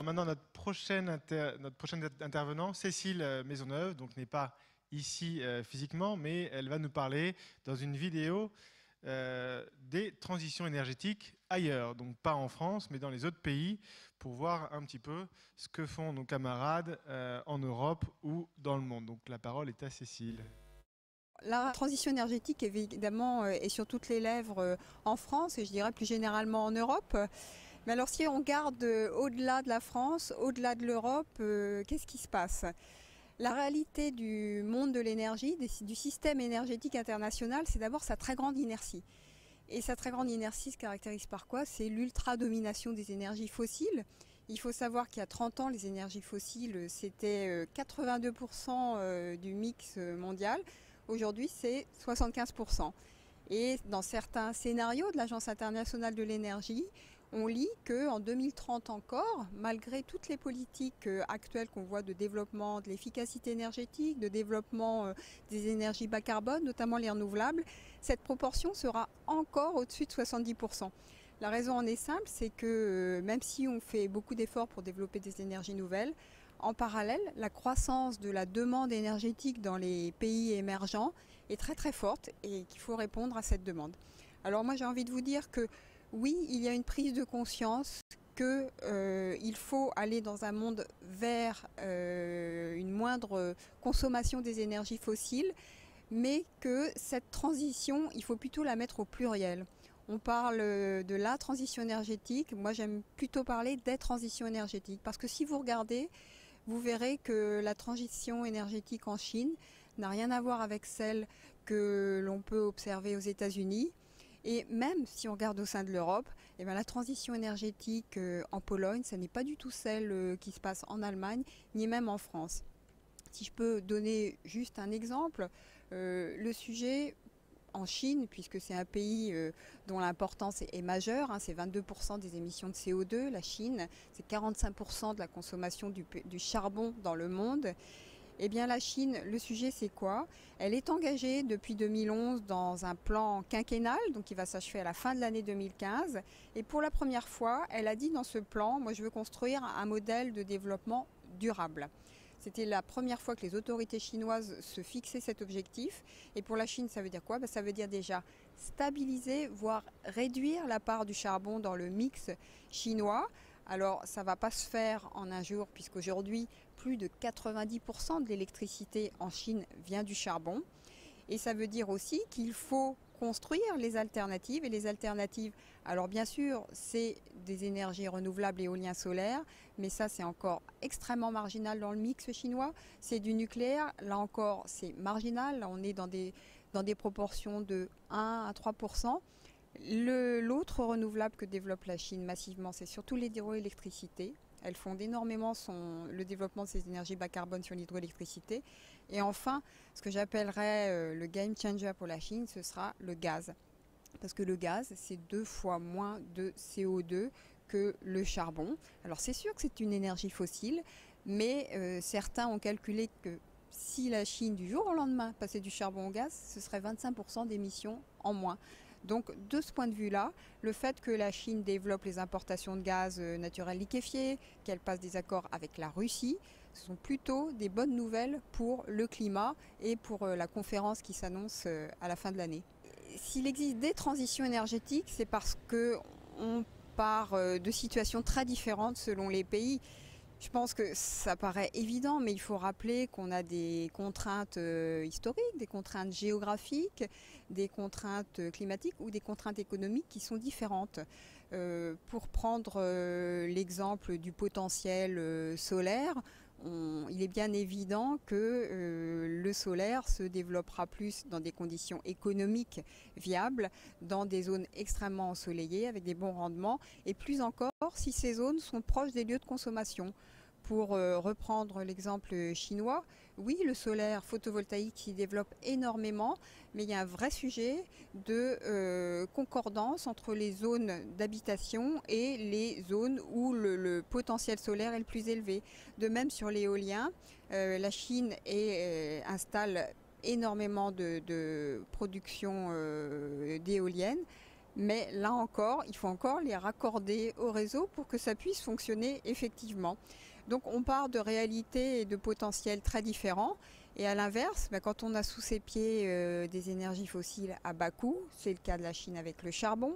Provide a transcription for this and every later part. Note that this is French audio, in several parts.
Maintenant, notre prochaine intervenant, Cécile Maisonneuve, donc n'est pas ici physiquement, mais elle va nous parler dans une vidéo des transitions énergétiques ailleurs, donc pas en France, mais dans les autres pays, pour voir un petit peu ce que font nos camarades en Europe ou dans le monde. Donc la parole est à Cécile. La transition énergétique, évidemment, est sur toutes les lèvres en France et je dirais plus généralement en Europe. Mais alors si on regarde au-delà de la France, au-delà de l'Europe, qu'est-ce qui se passe? La réalité du monde de l'énergie, du système énergétique international, c'est d'abord sa très grande inertie. Et sa très grande inertie se caractérise par quoi? C'est l'ultra-domination des énergies fossiles. Il faut savoir qu'il y a 30 ans, les énergies fossiles, c'était 82% du mix mondial. Aujourd'hui, c'est 75%. Et dans certains scénarios de l'Agence internationale de l'énergie, on lit qu'en 2030 encore, malgré toutes les politiques actuelles qu'on voit de développement de l'efficacité énergétique, de développement des énergies bas carbone, notamment les renouvelables, cette proportion sera encore au-dessus de 70%. La raison en est simple, c'est que même si on fait beaucoup d'efforts pour développer des énergies nouvelles, en parallèle, la croissance de la demande énergétique dans les pays émergents est très très forte et qu'il faut répondre à cette demande. Alors moi j'ai envie de vous dire que oui, il y a une prise de conscience qu'il faut aller dans un monde vers une moindre consommation des énergies fossiles, mais que cette transition, il faut plutôt la mettre au pluriel. On parle de la transition énergétique, moi j'aime plutôt parler des transitions énergétiques, parce que si vous regardez, vous verrez que la transition énergétique en Chine n'a rien à voir avec celle que l'on peut observer aux États-Unis. Et même si on regarde au sein de l'Europe, eh bien, la transition énergétique en Pologne, ce n'est pas du tout celle qui se passe en Allemagne, ni même en France. Si je peux donner juste un exemple, le sujet en Chine, puisque c'est un pays dont l'importance est majeure, c'est 22% des émissions de CO2, la Chine, c'est 45% de la consommation du charbon dans le monde. Eh bien la Chine, le sujet c'est quoi? Elle est engagée depuis 2011 dans un plan quinquennal, donc qui va s'achever à la fin de l'année 2015. Et pour la première fois, elle a dit dans ce plan, moi je veux construire un modèle de développement durable. C'était la première fois que les autorités chinoises se fixaient cet objectif. Et pour la Chine, ça veut dire quoi? Ça veut dire déjà stabiliser, voire réduire la part du charbon dans le mix chinois. Alors ça ne va pas se faire en un jour, puisqu'aujourd'hui, plus de 90% de l'électricité en Chine vient du charbon. Et ça veut dire aussi qu'il faut construire les alternatives. Et les alternatives, alors bien sûr, c'est des énergies renouvelables, éolien, solaire, mais ça c'est encore extrêmement marginal dans le mix chinois. C'est du nucléaire, là encore c'est marginal, là on est dans des proportions de 1 à 3%. L'autre renouvelable que développe la Chine massivement, c'est surtout l'hydroélectricité. Elle fonde énormément le développement de ces énergies bas carbone sur l'hydroélectricité. Et enfin, ce que j'appellerais le game changer pour la Chine, ce sera le gaz. Parce que le gaz, c'est 2 fois moins de CO2 que le charbon. Alors c'est sûr que c'est une énergie fossile, mais certains ont calculé que si la Chine, du jour au lendemain, passait du charbon au gaz, ce serait 25% d'émissions en moins. Donc de ce point de vue-là, le fait que la Chine développe les importations de gaz naturel liquéfié, qu'elle passe des accords avec la Russie, ce sont plutôt des bonnes nouvelles pour le climat et pour la conférence qui s'annonce à la fin de l'année. S'il existe des transitions énergétiques, c'est parce qu'on part de situations très différentes selon les pays. Je pense que ça paraît évident, mais il faut rappeler qu'on a des contraintes historiques, des contraintes géographiques, des contraintes climatiques ou des contraintes économiques qui sont différentes. Pour prendre l'exemple du potentiel solaire, il est bien évident que le solaire se développera plus dans des conditions économiques viables, dans des zones extrêmement ensoleillées avec des bons rendements, et plus encore si ces zones sont proches des lieux de consommation. Pour reprendre l'exemple chinois, oui, le solaire photovoltaïque s'y développe énormément, mais il y a un vrai sujet de concordance entre les zones d'habitation et les zones où le potentiel solaire est le plus élevé. De même sur l'éolien, la Chine installe énormément de production d'éoliennes, Mais là encore, il faut encore les raccorder au réseau pour que ça puisse fonctionner effectivement. Donc on part de réalités et de potentiels très différents. Et à l'inverse, quand on a sous ses pieds des énergies fossiles à bas coût, c'est le cas de la Chine avec le charbon,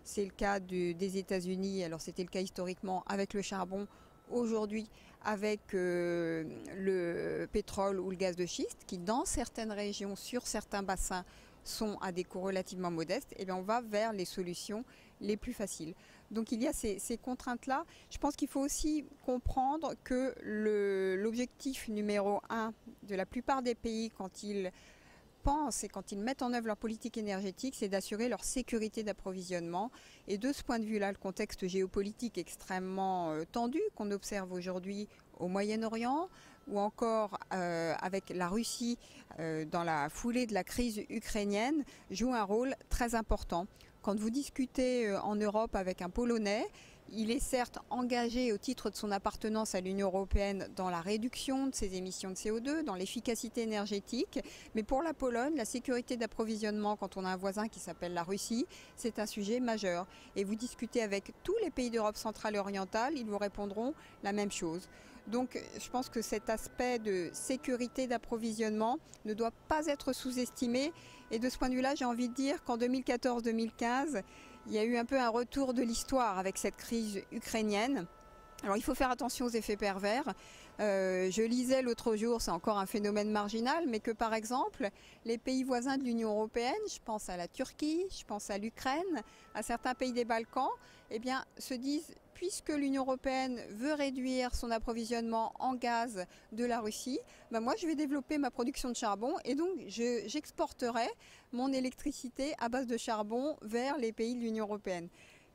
c'est le cas des États-Unis, alors c'était le cas historiquement avec le charbon, aujourd'hui avec le pétrole ou le gaz de schiste, qui dans certaines régions, sur certains bassins, sont à des coûts relativement modestes, et bien on va vers les solutions les plus faciles. Donc il y a ces contraintes-là. Je pense qu'il faut aussi comprendre que l'objectif numéro 1 de la plupart des pays quand ils pensent et quand ils mettent en œuvre leur politique énergétique, c'est d'assurer leur sécurité d'approvisionnement. Et de ce point de vue-là, le contexte géopolitique extrêmement tendu qu'on observe aujourd'hui au Moyen-Orient, ou encore avec la Russie dans la foulée de la crise ukrainienne, joue un rôle très important. Quand vous discutez en Europe avec un Polonais, il est certes engagé au titre de son appartenance à l'Union européenne dans la réduction de ses émissions de CO2, dans l'efficacité énergétique, mais pour la Pologne, la sécurité d'approvisionnement, quand on a un voisin qui s'appelle la Russie, c'est un sujet majeur. Et vous discutez avec tous les pays d'Europe centrale et orientale, ils vous répondront la même chose. Donc je pense que cet aspect de sécurité d'approvisionnement ne doit pas être sous-estimé. Et de ce point de vue-là, j'ai envie de dire qu'en 2014-2015, il y a eu un peu un retour de l'histoire avec cette crise ukrainienne. Alors il faut faire attention aux effets pervers. Je lisais l'autre jour, c'est encore un phénomène marginal, mais que par exemple, les pays voisins de l'Union européenne, je pense à la Turquie, je pense à l'Ukraine, à certains pays des Balkans, eh bien, se disent, puisque l'Union européenne veut réduire son approvisionnement en gaz de la Russie, moi je vais développer ma production de charbon et donc j'exporterai mon électricité à base de charbon vers les pays de l'Union européenne.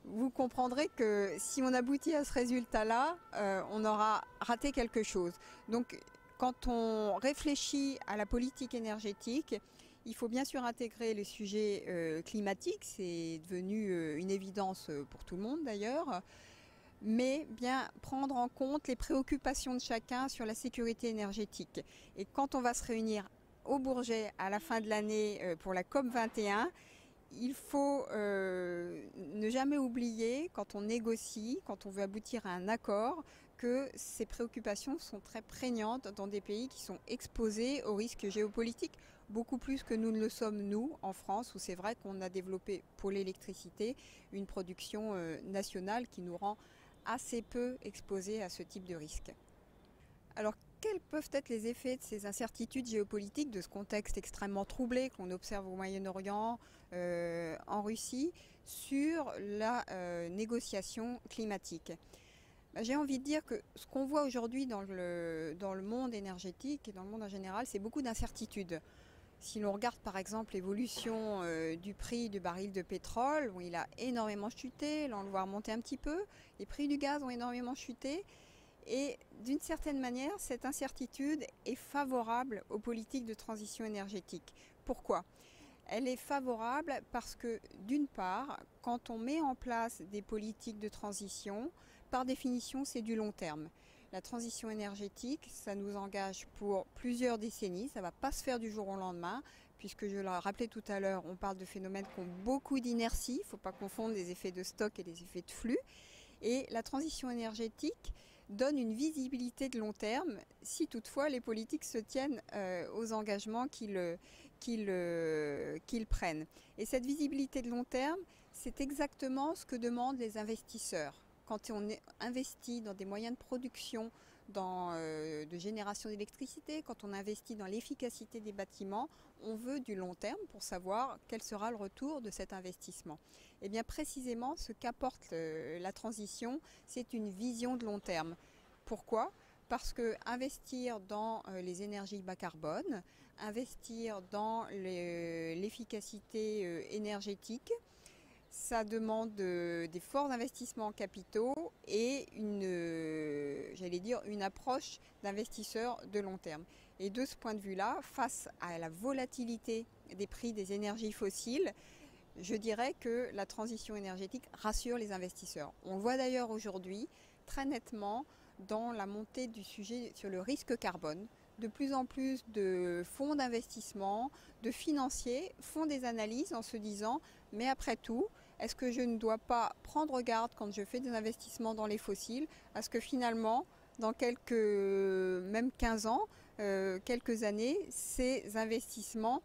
Vous comprendrez que si on aboutit à ce résultat-là, on aura raté quelque chose. Donc quand on réfléchit à la politique énergétique, il faut bien sûr intégrer les sujets climatiques, c'est devenu une évidence pour tout le monde d'ailleurs, mais bien prendre en compte les préoccupations de chacun sur la sécurité énergétique. Et quand on va se réunir au Bourget à la fin de l'année pour la COP 21, il faut ne jamais oublier, quand on négocie, quand on veut aboutir à un accord, que ces préoccupations sont très prégnantes dans des pays qui sont exposés aux risques géopolitiques, beaucoup plus que nous ne le sommes, nous, en France, où c'est vrai qu'on a développé pour l'électricité une production nationale qui nous rend assez peu exposés à ce type de risque. Alors, quels peuvent être les effets de ces incertitudes géopolitiques, de ce contexte extrêmement troublé qu'on observe au Moyen-Orient, en Russie, sur la négociation climatique? J'ai envie de dire que ce qu'on voit aujourd'hui dans le monde énergétique et dans le monde en général, c'est beaucoup d'incertitudes. Si l'on regarde par exemple l'évolution du prix du baril de pétrole, où il a énormément chuté, là on le voit remonter un petit peu, les prix du gaz ont énormément chuté, et d'une certaine manière, cette incertitude est favorable aux politiques de transition énergétique. Pourquoi ? Elle est favorable parce que, d'une part, quand on met en place des politiques de transition, par définition, c'est du long terme. La transition énergétique, ça nous engage pour plusieurs décennies, ça ne va pas se faire du jour au lendemain, puisque je l'ai rappelé tout à l'heure, on parle de phénomènes qui ont beaucoup d'inertie, il ne faut pas confondre les effets de stock et les effets de flux. Et la transition énergétique donne une visibilité de long terme, si toutefois les politiques se tiennent aux engagements qu'ils prennent. Et cette visibilité de long terme, c'est exactement ce que demandent les investisseurs. Quand on investit dans des moyens de production, de génération d'électricité, quand on investit dans l'efficacité des bâtiments, on veut du long terme pour savoir quel sera le retour de cet investissement. Et bien précisément, ce qu'apporte la transition, c'est une vision de long terme. Pourquoi ? Parce que investir dans les énergies bas carbone, investir dans l'efficacité énergétique, ça demande des forts investissements en capitaux et une approche d'investisseurs de long terme. Et de ce point de vue-là, face à la volatilité des prix des énergies fossiles, je dirais que la transition énergétique rassure les investisseurs. On le voit d'ailleurs aujourd'hui très nettement dans la montée du sujet sur le risque carbone. De plus en plus de fonds d'investissement, de financiers font des analyses en se disant « mais après tout, est-ce que je ne dois pas prendre garde quand je fais des investissements dans les fossiles à ce que finalement, dans même 15 ans, quelques années, ces investissements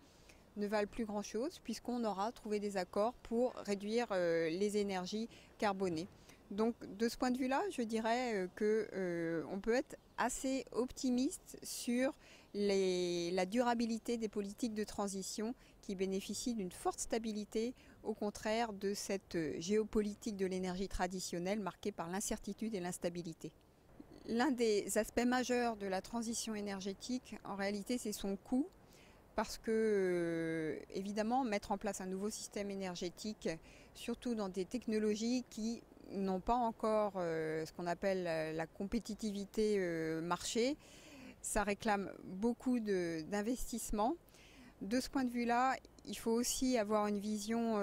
ne valent plus grand-chose puisqu'on aura trouvé des accords pour réduire les énergies carbonées. Donc de ce point de vue-là, je dirais qu'on peut être assez optimiste sur la durabilité des politiques de transition qui bénéficient d'une forte stabilité, au contraire de cette géopolitique de l'énergie traditionnelle marquée par l'incertitude et l'instabilité. L'un des aspects majeurs de la transition énergétique, en réalité, c'est son coût. Parce que, évidemment, mettre en place un nouveau système énergétique, surtout dans des technologies qui n'ont pas encore ce qu'on appelle la compétitivité marché, ça réclame beaucoup d'investissements. De ce point de vue-là, il faut aussi avoir une vision,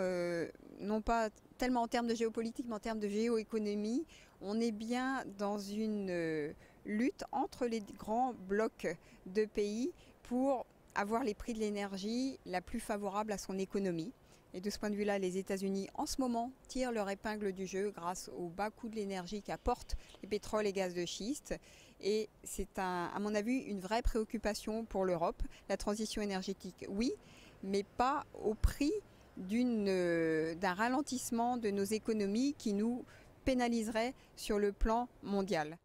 non pas tellement en termes de géopolitique, mais en termes de géoéconomie. On est bien dans une lutte entre les grands blocs de pays pour avoir les prix de l'énergie la plus favorable à son économie. Et de ce point de vue-là, les États-Unis, en ce moment, tirent leur épingle du jeu grâce au bas coût de l'énergie qu'apportent les pétroles et gaz de schiste. Et c'est, à mon avis, une vraie préoccupation pour l'Europe. La transition énergétique, oui, mais pas au prix d'un ralentissement de nos économies qui nous pénaliserait sur le plan mondial.